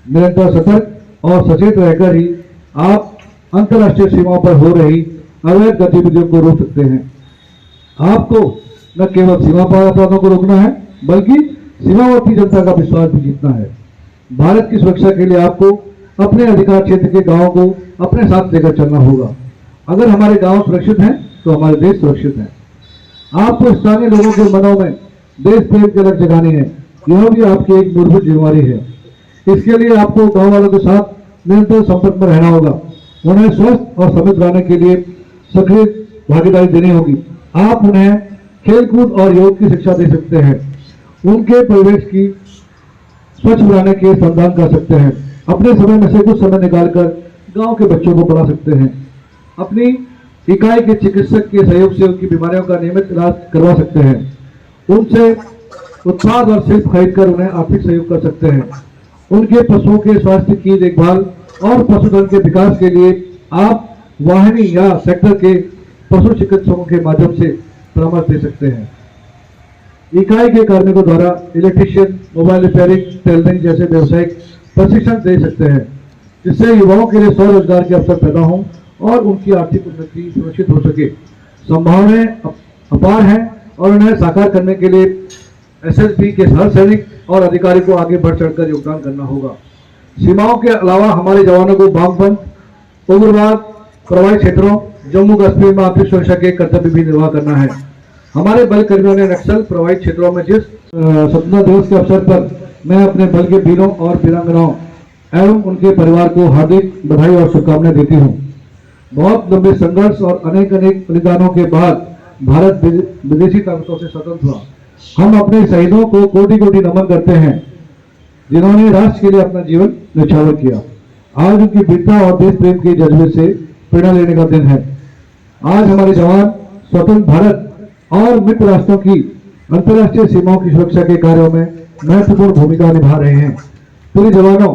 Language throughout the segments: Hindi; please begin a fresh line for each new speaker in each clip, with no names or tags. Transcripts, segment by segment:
निरंतर सतर्क और सचेत रहकर ही आप अंतर्राष्ट्रीय सीमाओं पर हो रही अवैध गतिविधियों को रोक सकते हैं। आपको न केवल सीमा पार अपराधों को रोकना है, बल्कि सीमावर्ती जनता का विश्वास भी जीतना है। भारत की सुरक्षा के लिए आपको अपने अधिकार क्षेत्र के गांवों को अपने साथ लेकर चलना होगा। अगर हमारे गांव सुरक्षित हैं, तो हमारे देश सुरक्षित है। आपको स्थानीय लोगों के मनों में देश प्रेम की अलग जगानी है। यह भी आपकी एक मूलभूत जिम्मेवारी है। इसके लिए आपको गांव वालों के साथ निरंतर संपर्क में रहना होगा। उन्हें स्वस्थ और समृद्ध बनाने के लिए सक्रिय भागीदारी देनी होगी। आप उन्हें खेलकूद और योग की शिक्षा दे सकते हैं। उनके परिवेश की स्वच्छ बनाने के संधान कर सकते हैं। अपने समय में से कुछ समय निकालकर गांव के बच्चों को पढ़ा सकते हैं। अपनी इकाई के चिकित्सक के सहयोग से उनकी बीमारियों का नियमित इलाज करवा सकते हैं। उनसे उत्पाद और शिल्प खरीदकर उन्हें आर्थिक सहयोग कर सकते हैं। उनके पशुओं के स्वास्थ्य की देखभाल और पशुधन के विकास के लिए आप वाहिनी या सेक्टर के पशु चिकित्सकों के माध्यम से परामर्श दे सकते हैं। इकाई के कार्मिकों द्वारा इलेक्ट्रीशियन, मोबाइल रिपेयरिंग, टेलरिंग जैसे व्यावसायिक प्रशिक्षण दे सकते हैं, जिससे युवाओं के लिए स्वरोजगार के अवसर पैदा हों और उनकी आर्थिक उन्नति सुनिश्चित हो सके। संभावनाएं अपार हैं और उन्हें साकार करने के लिए एसएसबी के हर सैनिक और अधिकारी को आगे बढ़ चढ़कर योगदान करना होगा। सीमाओं के अलावा हमारे जवानों को वामपंथ, उग्रवाद प्रभावित क्षेत्रों, जम्मू कश्मीर में आंतरिक सुरक्षा के कर्तव्य भी निर्वाह करना है। हमारे बल कर्मियों ने नक्सल प्रभावित क्षेत्रों में जिस स्वतंत्रता दिवस के अवसर पर मैं अपने बल के वीरों और वीरांगनाओं एवं उनके परिवार को हार्दिक बधाई और शुभकामनाएं देती हूँ। बहुत लंबे संघर्ष और अनेक बलिदानों के बाद भारत विदेशी ताकतों से स्वतंत्र हुआ। हम अपने शहीदों को कोटि कोटि नमन करते हैं, जिन्होंने राष्ट्र के लिए अपना जीवन न्यौछावर किया। आज उनकी वीरता और देश प्रेम के जज्बे से प्रेरणा लेने का दिन है। आज हमारे जवान स्वतंत्र भारत और मित्र राष्ट्रों की अंतर्राष्ट्रीय सीमाओं की सुरक्षा के कार्यों में महत्वपूर्ण भूमिका निभा रहे हैं। प्रिय जवानों,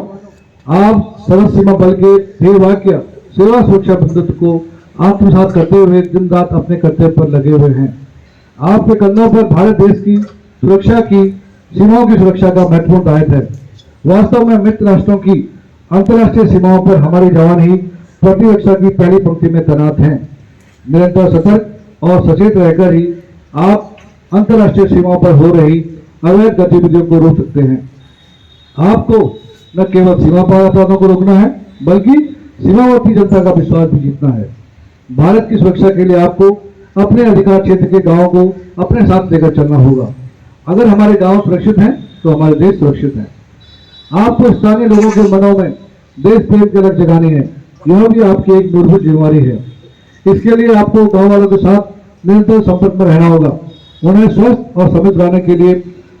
आप सरहद सीमा बल के ध्येय वाक्य सेवा सुरक्षा बंधुत्व को आत्मसात करते हुए दिन रात अपने कर्तव्य पर लगे हुए हैं। आपके कंधों पर भारत देश की सुरक्षा की सीमाओं की सुरक्षा का महत्वपूर्ण दायित्व है। वास्तव में मित्र राष्ट्रों की अंतर्राष्ट्रीय सीमाओं पर हमारे जवान ही प्रतिरक्षा की पहली पंक्ति में तैनात हैं। निरंतर सतर्क और सचेत रहकर ही आप अंतर्राष्ट्रीय सीमाओं पर हो रही अवैध गतिविधियों को रोक सकते हैं। आपको न केवल सीमा पार अपराधों को रोकना है, बल्कि सीमावर्ती जनता का विश्वास भी जीतना है। भारत की सुरक्षा के लिए आपको अपने अधिकार क्षेत्र के गांवों को अपने साथ लेकर चलना होगा। अगर हमारे गांव सुरक्षित हैं, तो हमारे देश सुरक्षित है। आपको स्थानीय लोगों के मनों में देश प्रेम की अलग जगानी है। यह भी आपकी एक मूलभूत जिम्मेवारी है। इसके लिए आपको गांव वालों के साथ निरंतर संपर्क में रहना होगा। उन्हें स्वस्थ और समृद्ध बनाने के लिए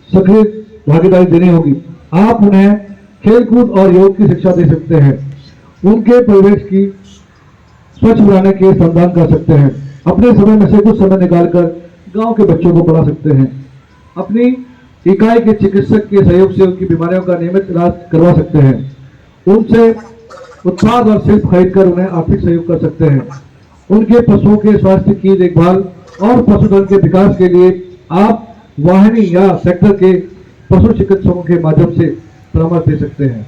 सक्रिय भागीदारी देनी होगी। आप उन्हें खेलकूद और योग की शिक्षा दे सकते हैं। उनके परिवेश की स्वच्छ बनाने के संधान कर सकते हैं। अपने समय में से कुछ समय निकालकर गांव के बच्चों को पढ़ा सकते हैं। अपनी इकाई के चिकित्सक के सहयोग से उनकी बीमारियों का नियमित इलाज करवा सकते हैं। उनसे उत्पाद और शिल्प खरीदकर उन्हें आर्थिक सहयोग कर सकते हैं। उनके पशुओं के स्वास्थ्य की देखभाल और पशुधन के विकास के लिए आप वाहिनी या सेक्टर के पशु चिकित्सकों के माध्यम से परामर्श दे सकते हैं।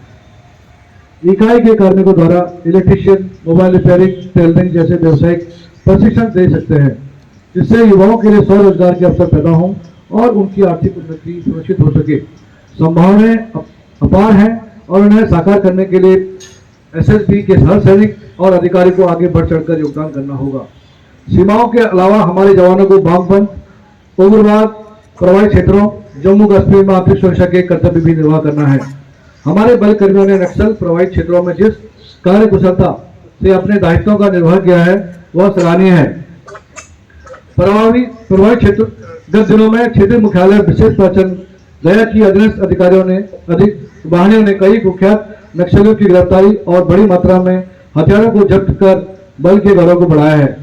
इकाई के कार्मिकों द्वारा इलेक्ट्रीशियन, मोबाइल रिपेयरिंग, टेलरिंग जैसे व्यावसायिक प्रशिक्षण दे सकते हैं, जिससे युवाओं के लिए स्वरोजगार के अवसर पैदा हों और उनकी आर्थिक उन्नति सुनिश्चित हो सके। संभावनाएं अपार हैं और उन्हें साकार करने के लिए एसएसबी के हर सैनिक और अधिकारी को आगे बढ़ चढ़कर योगदान करना होगा। सीमाओं के अलावा हमारे जवानों को वामपंथ, उग्रवाद प्रभावित क्षेत्रों, जम्मू कश्मीर में आंतरिक सुरक्षा के कर्तव्य भी निर्वाह करना है। हमारे बल कर्मियों ने नक्सल प्रभावित क्षेत्रों में जिस कार्य कुशलता से अपने दायित्वों का निर्वाह किया है, वह सराहनीय है। प्रभावित क्षेत्र गत दिनों में क्षेत्रीय मुख्यालय विशेष पहचान गया की अधीनस्थ अधिकारियों ने वाहिनियों ने कई कुख्यात नक्सलियों की गिरफ्तारी और बड़ी मात्रा में हथियारों को जब्त कर बल के गौरव को बढ़ाया है।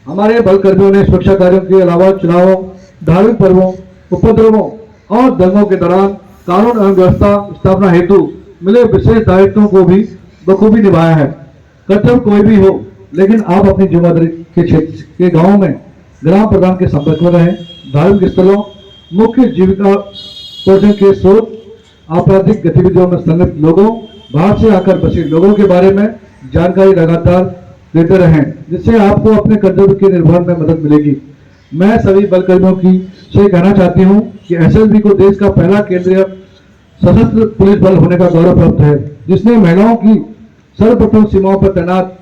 हमारे बल कर्मियों ने सुरक्षा कार्यों के अलावा चुनावों, धार्मिक पर्वों, उपद्रवों और दंगों के दौरान कानून एवं व्यवस्था स्थापना हेतु मिले विशेष दायित्वों को भी बखूबी निभाया है। कर्तव्य कोई भी हो, लेकिन आप अपनी जिम्मेदारी के क्षेत्र के गाँव में ग्राम प्रधान के संपर्क में रहें। धार्मिक स्थलों, मुख्य जीविका पोषण के स्रोत, आपराधिक गतिविधियों में संलिप्त लोगों बाहर से आकर बसे लोगों के बारे में जानकारी लगातार देते रहें, जिससे आपको अपने कर्तव्य के निर्वहन में मदद मिलेगी। मैं सभी बलकर्मियों की से कहना चाहती हूँ कि एसएसबी को देश का पहला केंद्रीय सशस्त्र पुलिस बल होने का गौरव प्राप्त है, जिसने महिलाओं की सर्वप्रथम सीमाओं पर तैनात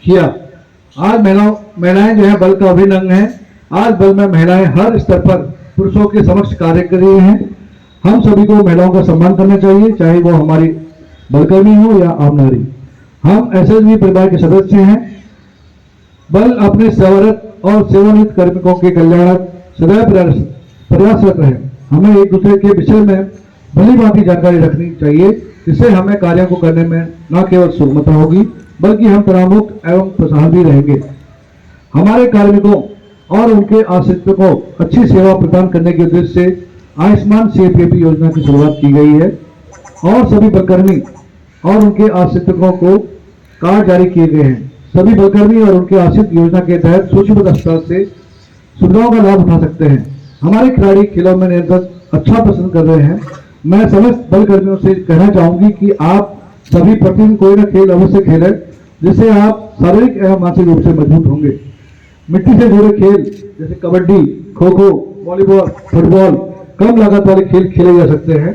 किया। आज महिलाएं जो है बल का अभिन्न अंग है। आज बल में महिलाएं हर स्तर पर पुरुषों के समक्ष कार्य कर रही हैं। हम सभी को महिलाओं का सम्मान करना चाहिए, चाहे वो हमारी बलकर्मी हो या आम नारी। हम एसएसबी परिवार के सदस्य हैं। बल अपने सेवारत और सेवानिवृत्त कार्मिकों के कल्याण सदैव प्रयासरत रहे। हमें एक दूसरे के विषय में भली भांति जानकारी रखनी चाहिए, जिससे हमें कार्यों को करने में न केवल सुगमता होगी, बल्कि हम तनावमुक्त एवं खुशहाल भी रहेंगे। हमारे कार्मिकों और उनके आश्रितों को अच्छी सेवा प्रदान करने के उद्देश्य से आयुष्मान सीएपीएफ योजना की शुरुआत की गई है और सभी बलकर्मी और उनके आश्रितों को कार्ड जारी किए गए हैं। सभी बलकर्मी और उनके आश्रित योजना के तहत सूचीबद्ध अस्पताल से सुविधाओं का लाभ उठा सकते हैं। हमारे खिलाड़ी खेलों में निरंतर अच्छा प्रदर्शन कर रहे हैं। मैं समस्त बलकर्मियों से कहना चाहूंगी कि आप सभी प्रतिदिन कोई न खेल अवश्य खेलें, जिससे आप शारीरिक एवं मानसिक रूप से मजबूत होंगे। मिट्टी से जुड़े खेल जैसे कबड्डी, खो खो, वॉलीबॉल, फुटबॉल कम लागत वाले खेल खेले जा सकते हैं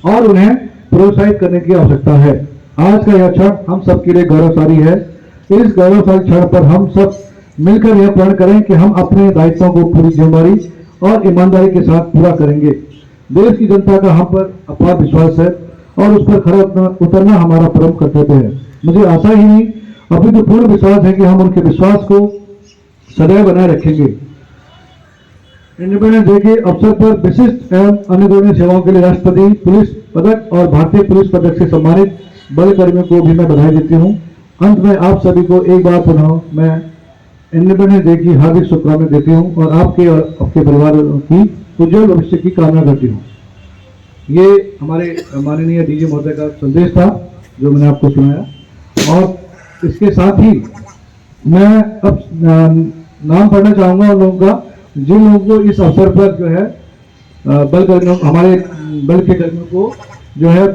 और उन्हें प्रोत्साहित करने की आवश्यकता है। आज का यह क्षण हम सबके लिए गौरवशाली है। इस गौरवशाली क्षण पर हम सब मिलकर यह प्रण करें कि हम अपने दायित्वों को पूरी जिम्मेदारी और ईमानदारी के साथ पूरा करेंगे। देश की जनता का हम पर अपार विश्वास है और उस पर खरा उतरना हमारा परम कर्तव्य है। मुझे आशा ही नहीं, अभी तो पूर्ण विश्वास है कि हम उनके विश्वास को सदैव बनाए रखेंगे। इंडिपेंडेंस डे के अवसर पर विशिष्ट एवं अनुकरणीय सेवाओं के लिए राष्ट्रपति पुलिस पदक और भारतीय पुलिस पदक से सम्मानित बल कर्मियों को भी मैं बधाई देती हूँ। अंत में आप सभी को एक बार पुनः मैं इंडिपेंडेंस डे की हार्दिक शुभकामनाएं देती हूँ और आपके और आपके परिवार की उज्जवल भविष्य की कामना करती हूँ। ये हमारे माननीय डीजी महोदय का संदेश था जो मैंने आपको सुनाया, और इसके साथ ही मैं अब नाम पढ़ना चाहूंगा उन लोगों का जिन लोगों को इस अवसर पर जो है बल कर्मियों, हमारे बल के कर्मियों को जो है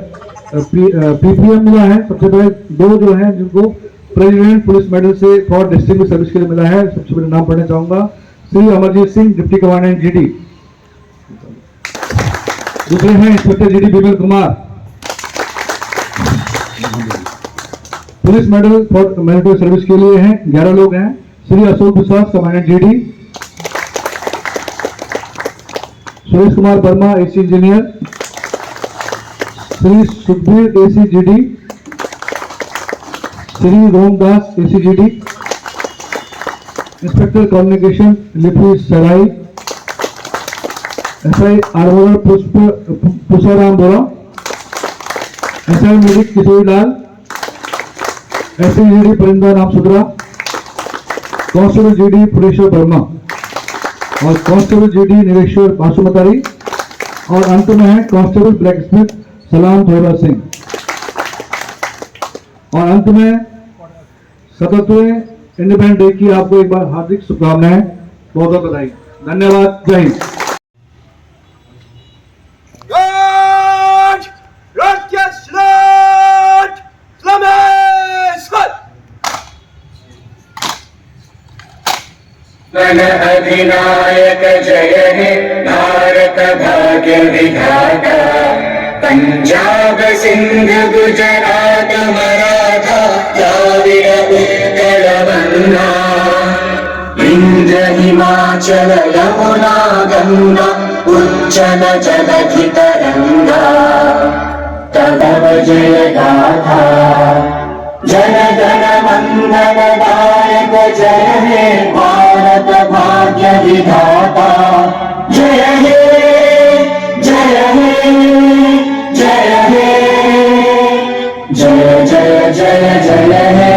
पीपीएम मिला है। सबसे पहले दो जो हैं जिनको प्रेसिडेंट पुलिस मेडल से फॉर डिस्टिंग्विश सर्विस के लिए मिला है। सबसे पहले नाम पढ़ना चाहूंगा Shri Amarjeet Singh, deputy commandant GD. दूसरे हैं inspector GD Vimal Kumar, police medal for meritorious service के लिए हैं। 11 लोग हैं। Shri Ashok Vishwas, commandant GD. Suresh Kumar Verma, AC engineer. Shri Sukhbir, AC GD. Shri Romdas, AC GD. Inspector communication Lipi Sarai. SI armourer Pushparam Bora. SI medic Kishori Lal. SI GD परिंदा नाम सुधरा। कांस्टेबल जीडी पुरेश्वर वर्मा और कांस्टेबल जीडी निरेश्वर बासुमतारी, और अंत में है कांस्टेबल ब्लैक स्मिथ सलाम थोड़ा सिंह। और अंत में 77वें इंडिपेंडेंस डे की आपको एक बार हार्दिक शुभकामनाएं, बहुत बहुत बधाई। धन्यवाद। जय हिंद।
मन अधिनायक जय हे भारत भाग्य विधाता, पंजाब सिंध गुजरात मराठा द्राविड़ उत्कल बंगा, इंद्र हिमाचल यमुना गंगा उज्जल जलधि तरंगा, तव जय गाथा जन गण मंगल दायक जय हे भारत भाग्य विधाता, जय हे जय हे जय हे जय जय जय जय हे।